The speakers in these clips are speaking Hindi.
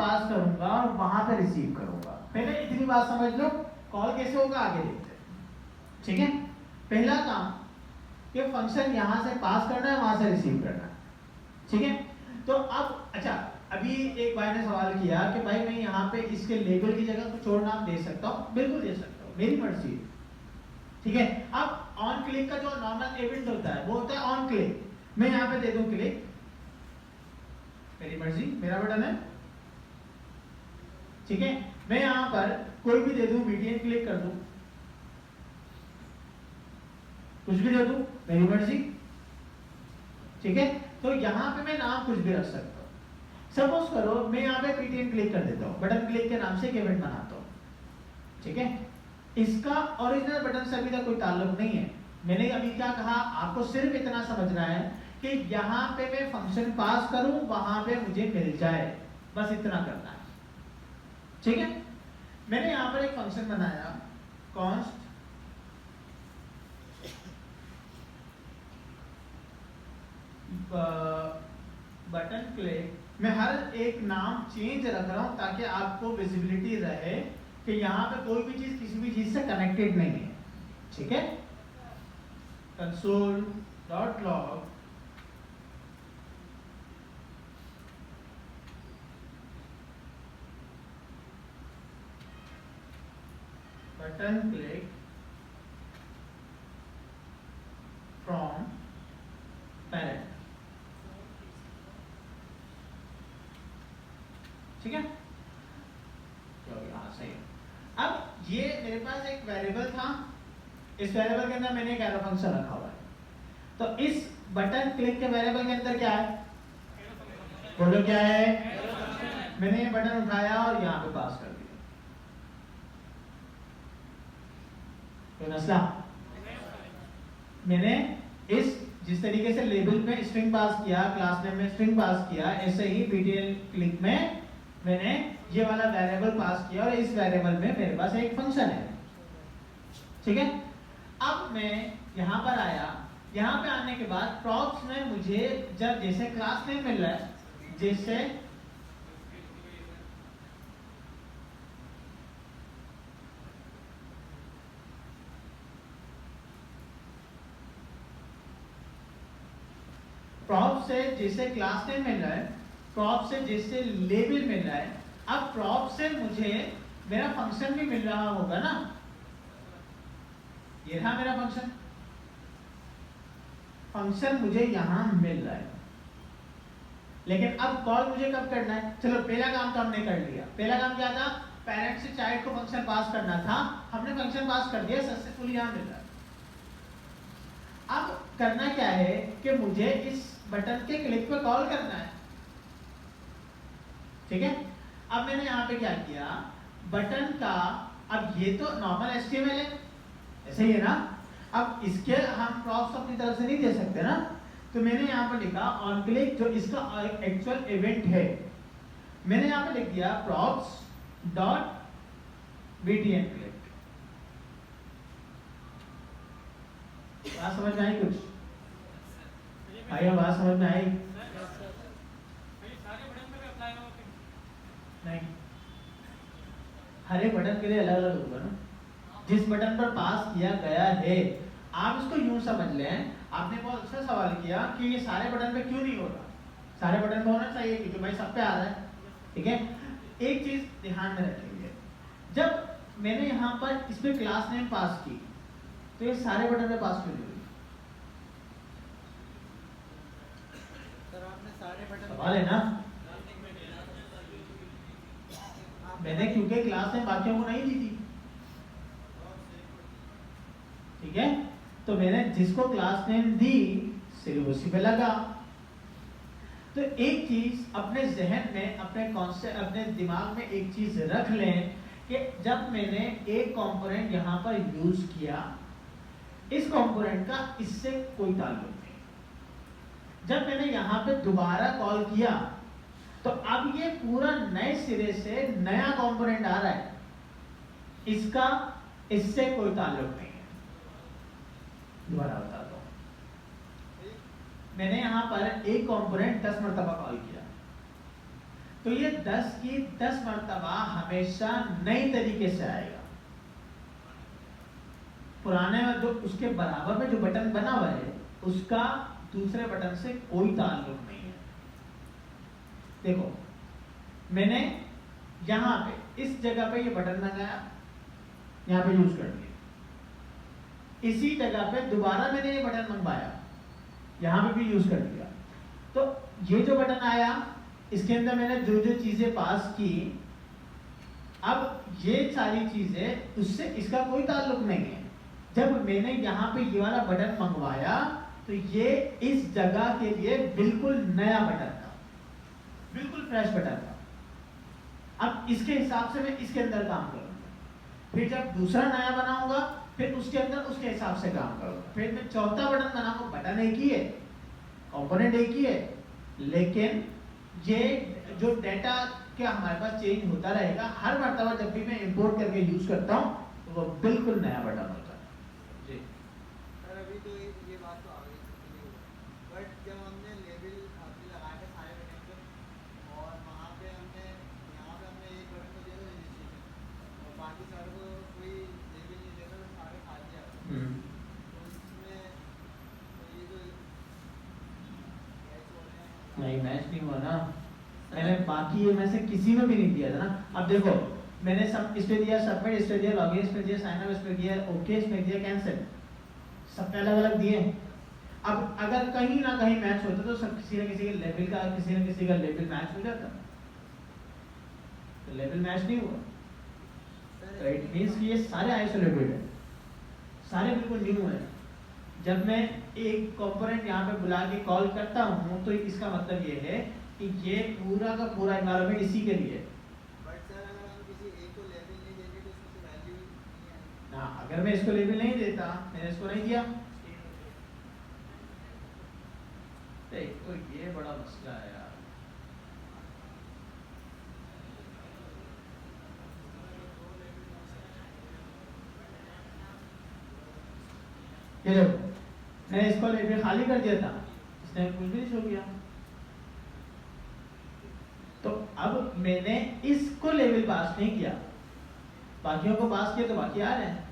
पास करूंगा और वहां पे रिसीव करूंगा। पहले इतनी बात समझ लो, कॉल कैसे होगा आगे देखते हैं। ठीक है, पहला काम ये फंक्शन यहां से पास करना है, वहां से रिसीव करना है। ठीक है, तो अब अच्छा, अभी एक भाई ने सवाल किया कि भाई मैं यहाँ पे इसके लेबल की जगह कुछ और नाम दे सकता हूँ। बिल्कुल दे सकता हूँ, मेरी मर्जी है। ठीक है, अब ऑन क्लिक का जो नॉर्मल इवेंट होता है वो होता है ऑन क्लिक। मैं यहाँ पे दे दूं क्लिक, मेरी मर्जी, मेरा बटन है। ठीक है, मैं यहाँ पर कोई भी दे दूं, मीडियम क्लिक कर दूं, कुछ भी दे दूं, मेरी मर्जी। ठीक है, तो यहाँ पे मैं नाम कुछ भी रख सकता हूँ। सपोज करो मैं यहाँ पे पीटीएन क्लिक कर देता हूँ, बटन क्लिक के नाम से एक इवेंट बनाता हूँ। ठीक है, इसका ओरिजिनल बटन से अभी तक कोई ताल्लुक नहीं है। मैंने अभी क्या कहा, आपको सिर्फ इतना समझना है कि यहाँ पे मैं फंक्शन पास करूं, वहां पे मुझे मिल जाए, बस इतना करना है। ठीक है, मैंने यहाँ पर एक फंक्शन बनाया कॉन्स्ट बटन क्लिक। मैं हर एक नाम चेंज रख रहा हूं ताकि आपको विजिबिलिटी रहे कि यहाँ पे कोई भी चीज किसी भी चीज से कनेक्टेड नहीं है। ठीक है, console.log button click from parent. ठीक है, सही है। अब ये मेरे पास एक वेरिएबल था, इस वेरिएबल के अंदर मैंने एक एरो फंक्शन रखा हुआ है। तो इस बटन क्लिक के वेरिएबल के अंदर क्या है, बोलो क्या है? मैंने ये बटन उठाया और यहाँ पे पास कर दिया। कोई मसला? मैंने इस जिस तरीके से लेबल में स्ट्रिंग पास किया, क्लास नेम में स्ट्रिंग पास किया, ऐसे ही बीटीएल क्लिक में मैंने ये वाला वेरिएबल पास किया और इस वेरिएबल में मेरे पास एक फंक्शन है। ठीक है, अब मैं यहाँ पर आया, यहाँ पे आने के बाद प्रॉप्स में मुझे जब जैसे क्लास नेम मिल रहा है, जैसे प्रॉप से जैसे क्लास नेम मिल रहा है, प्रॉप से जैसे लेबल मिल रहा है, अब प्रॉप से मुझे मेरा फंक्शन भी मिल रहा होगा ना। ये रहा मेरा फंक्शन, फंक्शन मुझे यहां मिल रहा है। लेकिन अब कॉल मुझे कब करना है? चलो पहला काम तो हमने कर लिया। पहला काम क्या था? पेरेंट से चाइल्ड को फंक्शन पास करना था, हमने फंक्शन पास कर दिया, सक्सेसफुली यहां मिल रहा है। अब करना क्या है कि मुझे इस बटन के क्लिक पे कॉल करना है। ठीक है, अब मैंने यहाँ पे क्या किया, बटन का, अब ये तो नॉर्मल एचटीएमएल है, ऐसे ही है ना। अब इसके हम प्रॉप्स अपनी तरफ से नहीं दे सकते ना, तो मैंने यहाँ पर लिखा ऑन क्लिक, जो इसका एक्चुअल इवेंट है, मैंने यहाँ पे लिख दिया प्रॉप्स डॉट बीटीएन क्लिक। बात समझ में आई? कुछ भाई बात समझ में आई? नहीं, हर एक बटन के लिए अलग अलग होगा ना। जिस बटन पर पास किया गया है, आप इसको यूं समझ लें, आपने बहुत अच्छा सवाल किया कि ये सारे बटन पे क्यों नहीं हो रहा। सारे बटन पे होना चाहिए क्योंकि भाई सब पे आ रहा है। ठीक है, एक चीज ध्यान में रखेंगे, जब मैंने यहाँ पर इस पे क्लास नेम पास की, तो ये सारे बटन पे पास क्यों नहीं हुई? सवाल है ना। मैंने क्योंकि क्लास में बाकियों को नहीं दी थी। ठीक है, तो मैंने जिसको क्लास नेम दी सिर्फ उसी पे लगा। तो एक चीज अपने जहन में, अपने कॉन्सेप्ट, अपने दिमाग में एक चीज रख लें कि जब मैंने एक कंपोनेंट यहाँ पर यूज किया, इस कंपोनेंट का इससे कोई ताल्लुक नहीं। जब मैंने यहाँ पे दोबारा कॉल किया, तो अब ये पूरा नए सिरे से नया कंपोनेंट आ रहा है, इसका इससे कोई ताल्लुक नहीं है। दोबारा बताता हूं, मैंने यहां पर एक कंपोनेंट 10 मरतबा कॉल किया, तो ये 10 की 10 मर्तबा हमेशा नई तरीके से आएगा। पुराने में जो उसके बराबर में जो बटन बना हुआ है उसका दूसरे बटन से कोई ताल्लुक नहीं है। देखो मैंने यहाँ पे इस जगह पे ये बटन लगाया, यहाँ पे यूज कर दिया। इसी जगह पे दोबारा मैंने ये बटन मंगवाया, यहाँ पे भी यूज कर दिया। तो ये जो बटन आया इसके अंदर मैंने जो जो चीजें पास की, अब ये सारी चीजें उससे इसका कोई ताल्लुक नहीं है। जब मैंने यहाँ पे ये वाला बटन मंगवाया तो ये इस जगह के लिए बिल्कुल नया बटन था, बिल्कुल फ्रेश बटन था। अब इसके हिसाब से मैं इसके अंदर काम करूंगा, फिर जब दूसरा नया बनाऊंगा फिर उसके अंदर उसके हिसाब से काम करूंगा, फिर मैं चौथा बटन बनाऊंगा। बटन एक ही है, कंपोनेंट एक ही है, लेकिन ये जो डेटा क्या हमारे पास चेंज होता रहेगा। हर मर्तबा जब भी मैं इंपोर्ट करके यूज करता हूँ तो वो बिल्कुल नया बटन होता है। जी सर अभी तो ये बात तो आ गई, बट जब हमने लेबल लगाया था सारे बटन पे और वहाँ पे हमने यहाँ पे हमने एक बटन को दिया था रजिस्ट्रेशन और बाकी सारे को कोई लेबल नहीं देता तो सारे खाली आ गए। तो इसमें तो ये जो नहीं मैच नहीं हुआ ना, मैंने बाकी ये में से किसी में भी नहीं दिया था ना। अब देखो मैंने सब इस पे दिया, सबमिट इस पे दिया, लॉगिन इस पे दिया, साइन अप इस पे दिया, ओके इस पे दिया, कैंसिल, सब पे अलग अलग दिए। अब अगर कहीं ना कहीं मैच होता तो सब किसी न किसी के लेवल का किसी न किसी का लेवल मैच हो जाता, तो लेवल मैच नहीं हुआ। तो इट मींस कि ये सारे आइसोलेटेड है, सारे बिल्कुल न्यू है। जब मैं एक कंपोनेंट यहाँ पे बुला के कॉल करता हूँ तो इसका मतलब ये है कि ये पूरा का पूरा एनवायरनमेंट इसी के लिए। बट सर अगर हम किसी एक को लेबल नहीं देंगे तो उसमें तो वैल्यू नहीं है ना। अगर मैं इसको लेबल नहीं देता, मैंने इसको नहीं दिया, तो ये बड़ा मसला है यार। ये देखो मैंने इसको लेबल खाली कर दिया था, इसने कुछ भी नहीं शो किया। तो अब मैंने इसको लेवल पास नहीं किया, बाकियों को पास किया तो बाकी आ रहे हैं।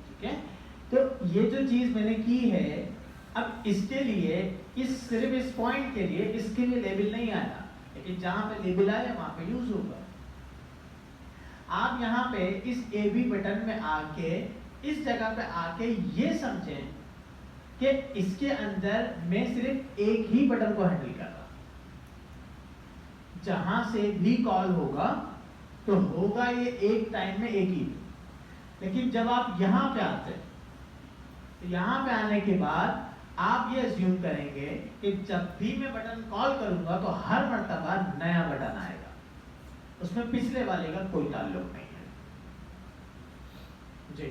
ठीक है, तो ये जो चीज मैंने की है, अब इसके लिए सिर्फ इस पॉइंट के लिए इसके लिए लेबल नहीं आया, लेकिन जहां पे लेबल आया वहां पे यूज होगा। आप यहाँ पे इस ए बी बटन में आके इस जगह पे आके ये समझें कि इसके अंदर मैं सिर्फ एक ही बटन को हैंडल कर रहा, जहां से भी कॉल होगा तो होगा ये एक टाइम में एक ही। लेकिन जब आप यहां पे आते हैं तो यहां पे आने के बाद आप ये अज्यूम करेंगे कि जब भी मैं बटन कॉल करूंगा तो हर मर्तबा नया बटन आएगा, उसमें पिछले वाले का कोई ताल्लुक नहीं है। जी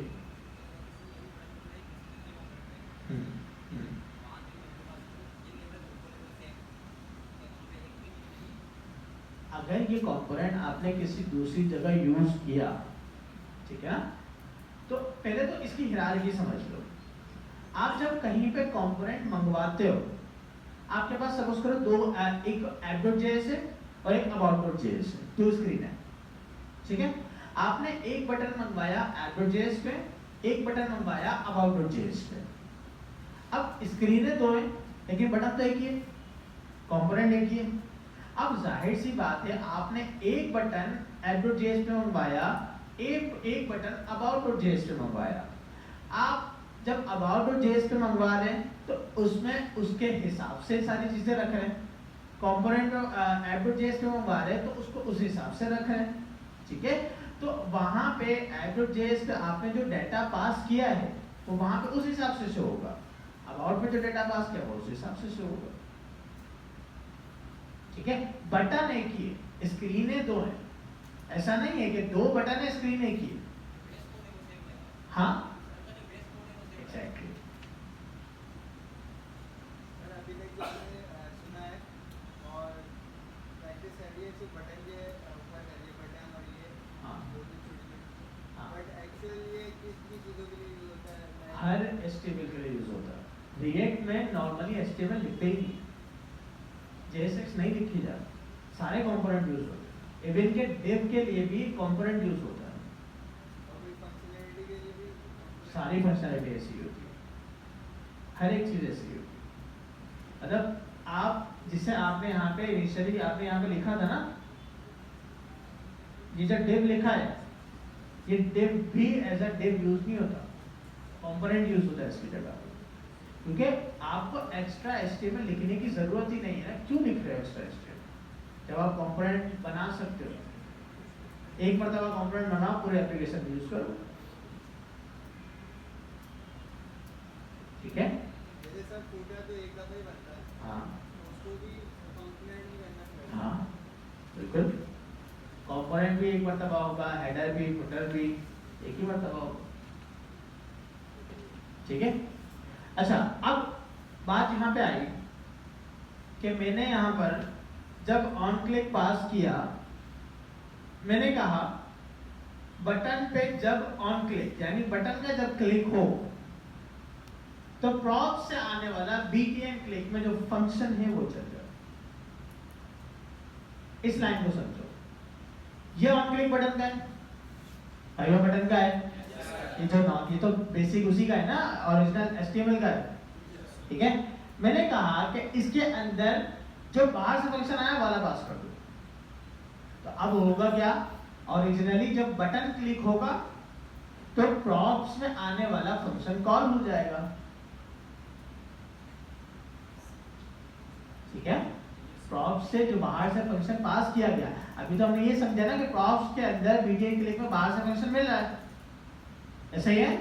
अगर ये कंपोनेंट आपने किसी दूसरी जगह यूज किया, ठीक है, तो पहले तो इसकी हिरार्की समझ लो। आप जब कहीं पे कंपोनेंट मंगवाते हो, आपके पास सपोज करो दो, एक app.js है और एक about.js है, दो स्क्रीन है। ठीक है, आपने एक बटन मंगवाया app.js पे, एक बटन मंगवाया about.js पे। अब स्क्रीनें दो है लेकिन बटन तो एक ही है, कंपोनेंट एक ही है। अब जाहिर सी बात है आपने एक बटन app.js पे मंगवाया, एक बटन about.js पे मंगवाया। आप जब about.js पे मंगवा रहे हैं तो उसमें उसके हिसाब से सारी चीजें रख रहे हैं, कंपोनेंट app.js पे मंगवा रहे हैं तो उसको उस हिसाब से रख रहे हैं। ठीक है, तो वहां पे app.js पे आपने जो डाटा पास किया है वो वहां पे उस हिसाब से शो होगा, about पे जो डाटा पास किया वो उस हिसाब से शो होगा। ठीक है, बटन एक ही है, स्क्रीनें दो हैं, ऐसा नहीं है कि दो बटन है स्क्रीन एक ही है। हाँ एग्जैक्टली। सर अभी तक जो मैंने सुना है और प्रैक्टिस कर रही है सिर्फ बटन के ऊपर कर रही है, बटन और ये हाँ दो तीन छोटी, हाँ, बट एक्चुअली ये कितनी चीज़ों के लिए यूज होता है? हर HTML के लिए यूज होता है। रिएक्ट में नॉर्मली HTML लिखते ही नहीं, JSX नहीं लिखी जाती, सारे कंपोनेंट यूज होते हैं। इवन के div के लिए भी कंपोनेंट यूज होता है, और कोई फंक्शनैलिटी के लिए भी सारी फंक्शनैलिटी ऐसी होती है, हर एक चीज ऐसी होती है। मतलब आप जिसे आपने यहाँ पे इनिशियली आपने यहाँ पे लिखा था ना, ये जो div लिखा है, ये div भी एज अ div यूज नहीं होता, कंपोनेंट यूज होता है इसकी जगह पे। क्योंकि आपको एक्स्ट्रा HTML लिखने की जरूरत ही नहीं है ना, क्यों लिख रहे हो एक्स्ट्रा HTML जब आप कंपोनेंट बना सकते हो। एक मरतबा कंपोनेंट बनाओ, पूरे एप्लीकेशन में यूज करो, ठीक है। जैसे सर फूटर तो एक दफा ही बनता है, हाँ उसको भी कंपोनेंट नहीं करना पड़ेगा। हाँ बिल्कुल, कंपोनेंट भी एक मरतबा होगा, हेडर भी फुटर भी एक ही मरतबा होगा, ठीक है। अच्छा, अब बात यहाँ पे आई कि मैंने यहाँ पर जब ऑन क्लिक पास किया, मैंने कहा बटन पे जब ऑन क्लिक यानी बटन का जब क्लिक हो तो प्रॉप से आने वाला BTN क्लिक में जो फंक्शन है वो चल जाए। इस लाइन को समझो, ये ऑन क्लिक बटन का है, पहला बटन का है, ये तो बेसिक उसी का है ना, ओरिजिनल HTML का है, ठीक है। मैंने कहा कि इसके अंदर जो बाहर से फंक्शन आया वाला पास कर दो। तो अब होगा क्या, ओरिजिनली जब बटन क्लिक होगा तो प्रॉप्स में आने वाला फंक्शन कॉल हो जाएगा, ठीक है। प्रॉप्स से जो बाहर से फंक्शन पास किया गया, अभी तो हमने ये समझा ना कि प्रॉप्स के अंदर BTN क्लिक में बाहर से फंक्शन मिल रहा है, ऐसा ही है।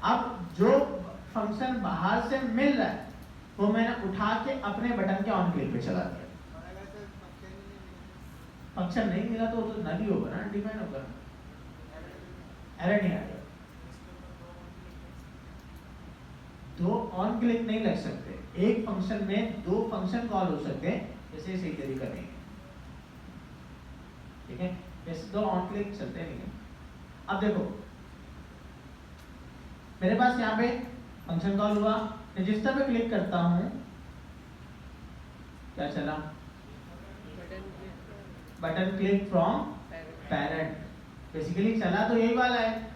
अब जो फंक्शन बाहर से मिल रहा है वो मैंने उठा के अपने बटन के ऑन क्लिक पे चला दिया। और अगर सर फंक्शन ही नहीं मिला, फंक्शन नहीं मिला तो वो तो नल ही होगा ना, डिफाइन होगा, एरर नहीं आएगा। दो ऑन क्लिक नहीं लग सकते, एक फंक्शन में दो फंक्शन कॉल हो सकते हैं, जैसे सही तरीका नहीं है, ठीक है। वैसे दो ऑन क्लिक चलते नहीं है। अब देखो मेरे पास यहाँ पे फंक्शन कॉल हुआ, रजिस्टर पे क्लिक करता हूँ, क्या चला, button click from parent, basically चला तो यही वाला है,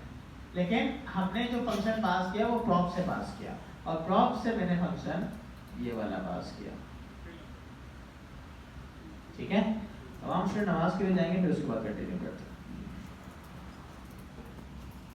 लेकिन हमने जो फंक्शन पास किया वो प्रॉप से पास किया, और प्रॉप से मैंने फंक्शन ये वाला पास किया, ठीक है। अब हम फिर नमाज के लिए जाएंगे, फिर उसके बाद कंटिन्यू करते हैं।